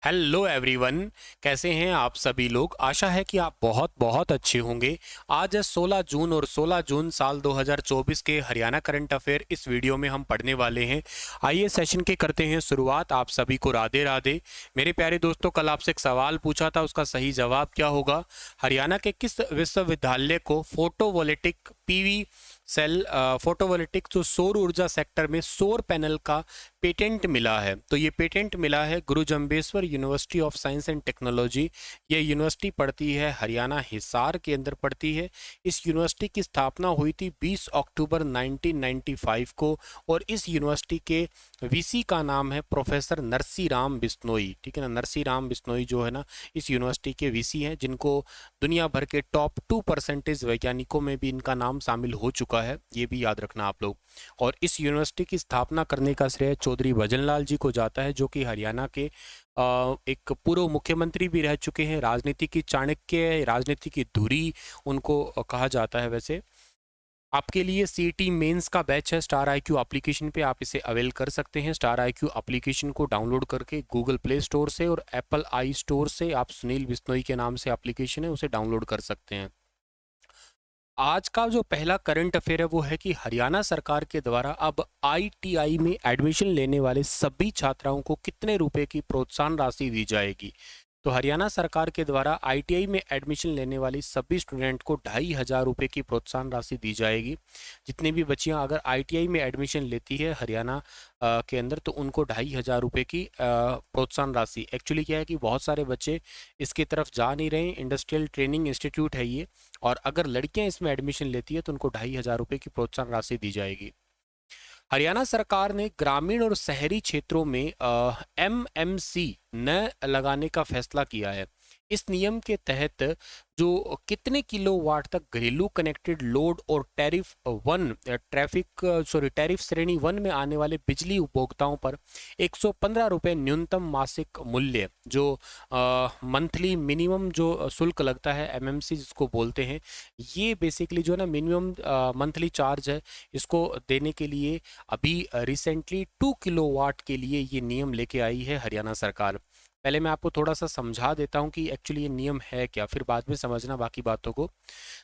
Hello everyone. कैसे हैं आप सभी लोग। आशा है कि आप बहुत बहुत अच्छे होंगे। आज है 16 जून और 16 जून साल 2024 के हरियाणा करंट अफेयर इस वीडियो में हम पढ़ने वाले हैं। आइए सेशन के करते हैं शुरुआत। आप सभी को राधे राधे। मेरे प्यारे दोस्तों, कल आपसे एक सवाल पूछा था, उसका सही जवाब क्या होगा। हरियाणा के किस विश्वविद्यालय को फोटोवोल्टिक पीवी सेल फोटोवोल्टिक जो सौर ऊर्जा सेक्टर में सौर पैनल का पेटेंट मिला है। तो ये पेटेंट मिला है गुरु Jambheshwar university of science and technology. ये यूनिवर्सिटी पड़ती है हरियाणा हिसार के अंदर पड़ती है। इस यूनिवर्सिटी की स्थापना हुई थी 20 अक्टूबर 1995 को और इस यूनिवर्सिटी के वीसी का नाम है प्रोफेसर नरसी राम बिश्नोई। ठीक है ना, नरसी राम बिश्नोई जो है ना इस यूनिवर्सिटी के वीसी हैं, जिनको दुनिया भर के टॉप 2% वैज्ञानिकों में भी इनका नाम शामिल हो चुका है। ये भी याद रखना आप लोग। और इस यूनिवर्सिटी की स्थापना करने का श्रेय चौधरी भजनलाल जी को जाता है, जो कि हरियाणा के एक पूर्व मुख्यमंत्री भी रह चुके हैं। राजनीति की चाणक्य, राजनीति की धुरी उनको कहा जाता है। वैसे आपके लिए सीईटी मेंस का बैच है स्टार आईक्यू एप्लीकेशन पे, आप इसे अवेल कर सकते हैं। स्टार आईक्यू एप्लीकेशन को डाउनलोड करके गूगल प्ले स्टोर से और एप्पल आई स्टोर से आप सुनील बिश्नोई के नाम से एप्लीकेशन है उसे डाउनलोड कर सकते हैं। आज का जो पहला करंट अफेयर है वो है कि हरियाणा सरकार के द्वारा अब आईटीआई में एडमिशन लेने वाले सभी छात्राओं को कितने रुपए की प्रोत्साहन राशि दी जाएगी। तो हरियाणा सरकार के द्वारा आईटीआई में एडमिशन लेने वाली सभी स्टूडेंट को 2,500 रुपये की प्रोत्साहन राशि दी जाएगी। जितनी भी बच्चियां अगर आईटीआई में एडमिशन लेती है हरियाणा के अंदर, तो उनको 2,500 रुपये की प्रोत्साहन राशि। एक्चुअली क्या है कि बहुत सारे बच्चे इसकी तरफ जा नहीं रहे। इंडस्ट्रियल ट्रेनिंग इंस्टीट्यूट है ये, और अगर लड़कियां इसमें एडमिशन लेती है तो उनको 2,500 रुपये की प्रोत्साहन राशि दी जाएगी। हरियाणा सरकार ने ग्रामीण और शहरी क्षेत्रों में एमएमसी न लगाने का फैसला किया है। इस नियम के तहत जो कितने किलोवाट तक घरेलू कनेक्टेड लोड और टैरिफ श्रेणी 1 में आने वाले बिजली उपभोक्ताओं पर 115 रुपये न्यूनतम मासिक मूल्य, जो मंथली मिनिमम जो शुल्क लगता है एमएमसी जिसको बोलते हैं, ये बेसिकली जो है ना मिनिमम मंथली चार्ज है, इसको देने के लिए अभी रिसेंटली 2 किलोवाट के लिए ये नियम लेके आई है हरियाणा सरकार। पहले मैं आपको थोड़ा सा समझा देता हूँ कि एक्चुअली ये नियम है क्या, फिर बाद में समझना बाकी बातों को।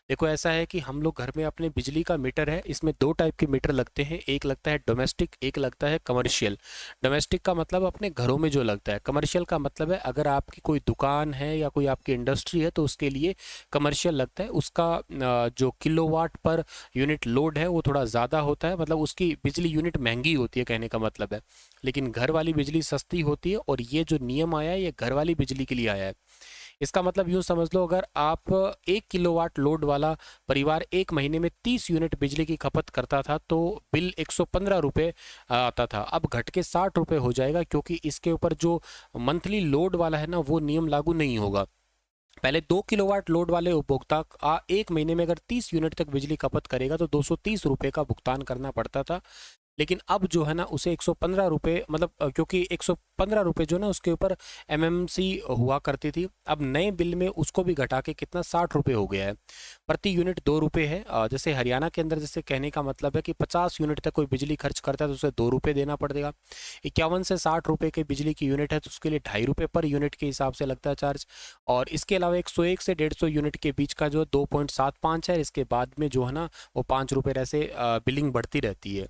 देखो ऐसा है कि हम लोग घर में अपने बिजली का मीटर है, इसमें दो टाइप के मीटर लगते हैं। एक लगता है डोमेस्टिक, एक लगता है कमर्शियल। डोमेस्टिक का मतलब अपने घरों में जो लगता है, कमर्शियल का मतलब है अगर आपकी कोई दुकान है या कोई आपकी इंडस्ट्री है तो उसके लिए कमर्शियल लगता है। उसका जो किलोवाट पर यूनिट लोड है वो थोड़ा ज़्यादा होता है, मतलब उसकी बिजली यूनिट महंगी होती है कहने का मतलब है। लेकिन घर वाली बिजली सस्ती होती है, और ये जो नियम आया है ये घर वाली बिजली के लिए आया है। इसका मतलब यूं समझ लो, अगर आप 1 किलोवाट लोड वाला परिवार एक महीने में 30 यूनिट बिजली की खपत करता था तो बिल 115 रुपये आता था। अब घट के 60 रुपये हो जाएगा, क्योंकि इसके ऊपर जो मंथली लोड वाला है ना वो नियम लागू नहीं होगा। पहले 2 किलोवाट लोड वाले उपभोक्ता एक महीने में अगर 30 यूनिट तक बिजली खपत करेगा तो 230 रुपये का भुगतान करना पड़ता था। लेकिन अब जो है ना उसे 115 रुपये, मतलब क्योंकि 115 रुपये जो ना उसके ऊपर एमएमसी हुआ करती थी, अब नए बिल में उसको भी घटा के कितना 60 रुपये हो गया है। प्रति यूनिट 2 रुपये है। जैसे हरियाणा के अंदर, जैसे कहने का मतलब है कि 50 यूनिट तक कोई बिजली खर्च करता है तो उसे 2 रुपये देना पड़ेगा। 51 से 60 रुपये की बिजली की यूनिट है तो उसके लिए 2.5 रुपये पर यूनिट के हिसाब से लगता है चार्ज। और इसके अलावा 101 से 150 यूनिट के बीच का जो 2.75 है, इसके बाद में जो है ना वो 5 रुपये ऐसे बिलिंग बढ़ती रहती है।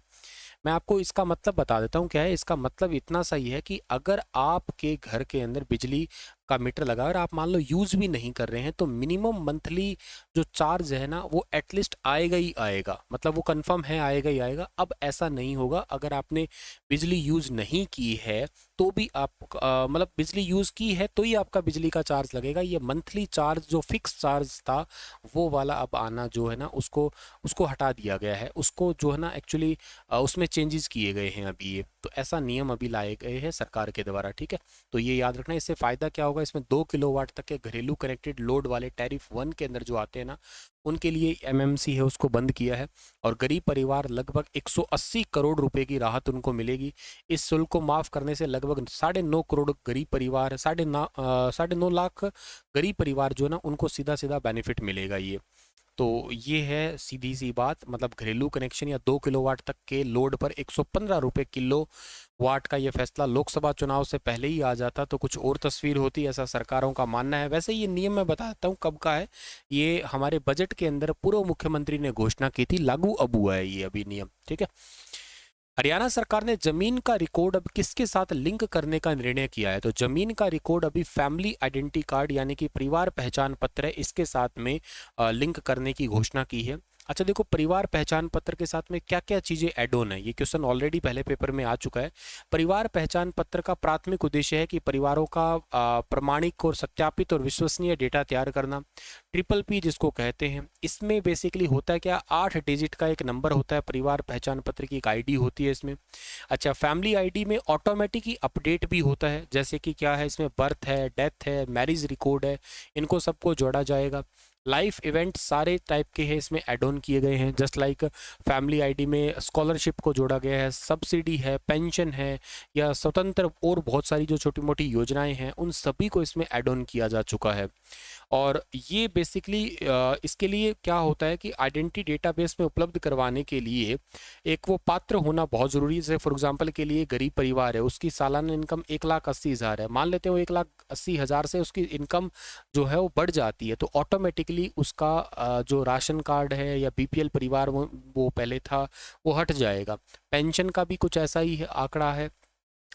मैं आपको इसका मतलब बता देता हूँ क्या है। इसका मतलब इतना सही है कि अगर आपके घर के अंदर बिजली का मीटर लगा और आप मान लो यूज़ भी नहीं कर रहे हैं तो मिनिमम मंथली जो चार्ज है ना वो एटलीस्ट आएगा ही आएगा, मतलब वो कंफर्म है आएगा ही आएगा। अब ऐसा नहीं होगा, अगर आपने बिजली यूज़ नहीं की है तो भी आप मतलब बिजली यूज़ की है तो ही आपका बिजली का चार्ज लगेगा। ये मंथली चार्ज जो फिक्स चार्ज था वो वाला अब आना जो है ना उसको उसको हटा दिया गया है। उसको जो है ना एक्चुअली उसमें चेंजेस किए गए हैं अभी। ये तो ऐसा नियम अभी लाए गए हैं सरकार के द्वारा। ठीक है, तो ये याद रखना। इससे फ़ायदा क्या होगा, इसमें 2 किलोवाट तक के घरेलू कनेक्टेड लोड वाले टैरिफ 1 के अंदर जो आते हैं ना उनके लिए एमएमसी है उसको बंद किया है और गरीब परिवार लगभग 180 करोड़ रुपए की राहत उनको मिलेगी। इस शुल्क को माफ़ करने से लगभग 9.5 करोड़ गरीब परिवार, 9.5 लाख गरीब परिवार जो है ना उनको सीधा सीधा बेनिफिट मिलेगा ये। तो ये है सीधी सी बात, मतलब घरेलू कनेक्शन या 2 किलोवाट तक के लोड पर 115 रुपये किलो वाट का ये फैसला लोकसभा चुनाव से पहले ही आ जाता तो कुछ और तस्वीर होती, ऐसा सरकारों का मानना है। वैसे ये नियम मैं बताता हूँ कब का है, ये हमारे बजट के अंदर पूर्व मुख्यमंत्री ने घोषणा की थी, लागू अब हुआ है ये अभी नियम, ठीक है। हरियाणा सरकार ने जमीन का रिकॉर्ड अब किसके साथ लिंक करने का निर्णय किया है, तो जमीन का रिकॉर्ड अभी फैमिली आइडेंटिटी कार्ड यानी कि परिवार पहचान पत्र है, इसके साथ में लिंक करने की घोषणा की है। अच्छा देखो, परिवार पहचान पत्र के साथ में क्या क्या चीज़ें ऐड ऑन है, ये क्वेश्चन ऑलरेडी पहले पेपर में आ चुका है। परिवार पहचान पत्र का प्राथमिक उद्देश्य है कि परिवारों का प्रमाणिक और सत्यापित और विश्वसनीय डेटा तैयार करना, ट्रिपल पी जिसको कहते हैं। इसमें बेसिकली होता है क्या, 8 डिजिट का एक नंबर होता है, परिवार पहचान पत्र की एक आईडी होती है इसमें। अच्छा, फैमिली आईडी में ऑटोमेटिक ही अपडेट भी होता है, जैसे कि क्या है इसमें बर्थ है, डेथ है, मैरिज रिकॉर्ड है, इनको सबको जोड़ा जाएगा। लाइफ इवेंट सारे टाइप के हैं इसमें ऐड ऑन किए गए हैं, जस्ट लाइक फैमिली आईडी में स्कॉलरशिप को जोड़ा गया है, सब्सिडी है, पेंशन है, या स्वतंत्र और बहुत सारी जो छोटी मोटी योजनाएं हैं उन सभी को इसमें ऐड ऑन किया जा चुका है। और ये बेसिकली इसके लिए क्या होता है कि आइडेंटिटी डेटाबेस में उपलब्ध करवाने के लिए एक वो पात्र होना बहुत ज़रूरी है। जैसे फॉर एग्जांपल के लिए गरीब परिवार है, उसकी सालाना इनकम 1,80,000 है, मान लेते हो 1,80,000 से उसकी इनकम जो है वो बढ़ जाती है, तो ऑटोमेटिकली उसका जो राशन कार्ड है या बीपीएल परिवार वो पहले था वो हट जाएगा। पेंशन का भी कुछ ऐसा ही आंकड़ा है।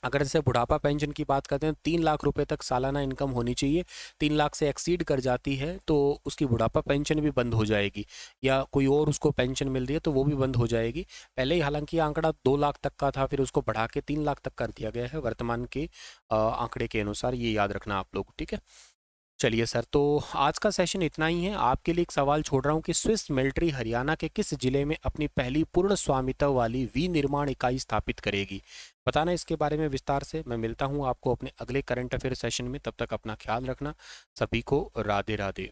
अगर जैसे बुढ़ापा पेंशन की बात करते हैं, 3 लाख रुपए तक सालाना इनकम होनी चाहिए, 3 लाख से एक्सीड कर जाती है तो उसकी बुढ़ापा पेंशन भी बंद हो जाएगी, या कोई और उसको पेंशन मिल रही है तो वो भी बंद हो जाएगी। पहले ही हालांकि आंकड़ा 2 लाख तक का था, फिर उसको बढ़ा के 3 लाख तक कर दिया गया है वर्तमान के आंकड़े के अनुसार, ये याद रखना आप लोग, ठीक है। चलिए सर, तो आज का सेशन इतना ही है। आपके लिए एक सवाल छोड़ रहा हूँ कि स्विस मिलिट्री हरियाणा के किस जिले में अपनी पहली पूर्ण स्वामित्व वाली विनिर्माण इकाई स्थापित करेगी, बताना इसके बारे में विस्तार से। मैं मिलता हूँ आपको अपने अगले करंट अफेयर सेशन में, तब तक अपना ख्याल रखना। सभी को राधे राधे।